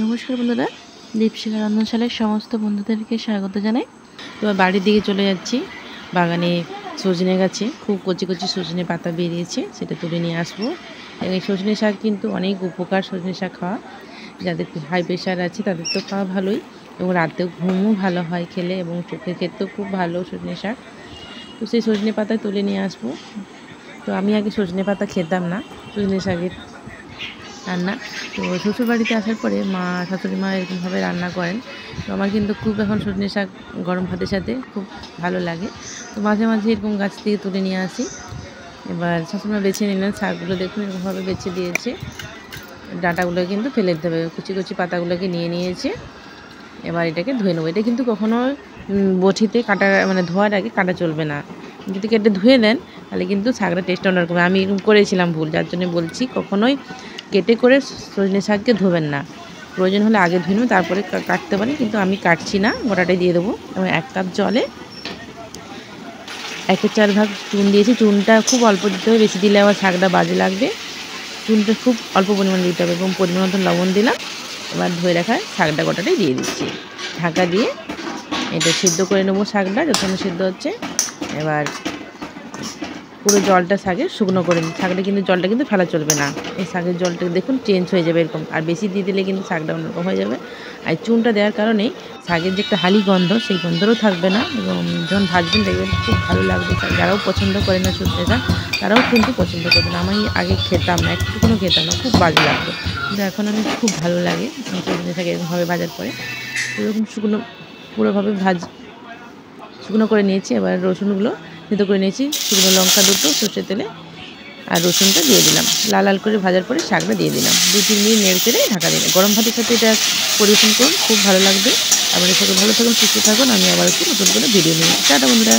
নমস্কার বন্ধুরা, দীপশিখা রন্ধনশালার সমস্ত বন্ধুদেরকে স্বাগত জানাই। তো বাড়ির দিকে চলে যাচ্ছি। বাগানে সজনে গাছে খুব কচি কচি সজনে পাতা বেরিয়েছে, সেটা তুলে নিয়ে আসবো। এই সজনে শাক কিন্তু অনেক উপকার। সজনে শাক খাওয়া, যাদের হাই প্রেশার আছে তাদের তো খাওয়া ভালোই, এবং রাতেও ঘুমও ভালো হয় খেলে, এবং চোখের ক্ষেত্রেও খুব ভালো সজনে শাক। তো সেই সজনে পাতা তুলে নিয়ে আসবো। তো আমি আগে সজনে পাতা খেতাম না, সজনে শাকের রান্না। তো শ্বশুরবাড়িতে আসার পরে শাশুড়ি মা এরকমভাবে রান্না করেন। তো আমার কিন্তু খুব এখন সজনে শাক গরম ভাতের সাথে খুব ভালো লাগে। তো মাঝে মাঝে এরকম গাছ থেকে তুলে নিয়ে আসি। এবার শাশুড়িমা বেছে নিলেন শাকগুলো, দেখুন এরকমভাবে বেছে দিয়েছে। ডাঁটাগুলো কিন্তু ফেলে দিতে হবে, কুচি কুচি পাতাগুলোকে নিয়ে নিয়েছে। এবার এটাকে ধুয়ে নেবো। এটা কিন্তু কখনো বটিতে কাটা, মানে ধোয়ার আগে কাটা চলবে না। যদি কেটে ধুয়ে দেন তাহলে কিন্তু শাকটা টেস্ট অন্যরকম। আমি এরকম করেছিলাম ভুল, যার জন্য বলছি কখনোই কেটে করে সজনে শাককে ধোবেন না। প্রয়োজন হলে আগে ধুয়ে নেবেন, তারপরে কাটতে পারেন, কিন্তু আমি কাটছি না, গোটাটাই দিয়ে দেবো। এবং 1 কাপ জলে 1/4 ভাগ চুন দিয়েছি। চুনটা খুব অল্প দিতে হবে, বেশি দিলে আবার শাকটা বাজে লাগবে। চুনটা খুব অল্প পরিমাণে দিতে হবে, এবং পরিমাণ মতো লবণ দিলাম। এবার ধুয়ে রাখা শাকটা গোটাটাই দিয়ে দিচ্ছি। ঢাকা দিয়ে এটা সিদ্ধ করে নেবো শাকটা, যতক্ষণ সিদ্ধ হচ্ছে। এবার পুরো জলটা শাকের শুকনো করে নিই। শাকটা কিন্তু জলটা কিন্তু ফেলা চলবে না। এই শাকের জলটা দেখুন চেঞ্জ হয়ে যাবে এরকম, আর বেশি দিয়ে দিলে কিন্তু শাকটা অন্যরকম হয়ে যাবে। আর চুনটা দেওয়ার কারণেই শাকের যে একটা হালি গন্ধ, সেই গন্ধটাও থাকবে না, এবং যখন ভাজবেন দেখবেন খুব ভালো লাগবে। যারাও পছন্দ করে না সজনে শাক, তারাও কিন্তু পছন্দ করবেন। আমি আগে খেতাম না, একটুকুনো খেতাম না, খুব বাজে লাগতো, কিন্তু এখন আমি খুব ভালো লাগে সজনে শাক এরকমভাবে ভাজার পরে। এরকম পুরোভাবে শুকনো করে নিয়েছি। এবার রসুনগুলো থেতো করে নিয়েছি, শুকনো লঙ্কা দুটো সর্ষের তেলে, আর রসুনটা দিয়ে দিলাম। লাল লাল করে ভাজার পরে শাকটা দিয়ে দিলাম। 2-3 মিনিট নেড়ে চেড়ে ঢাকা দিলাম। গরম ভাতের সাথে এটা পরিবেশন করুন, খুব ভালো লাগবে। আমার সাথে ভালো থাকুন, সুস্থ থাকুন। আমি আবার একটু নতুন করে ভিডিও নিয়ে টাটা বন্ধুরা।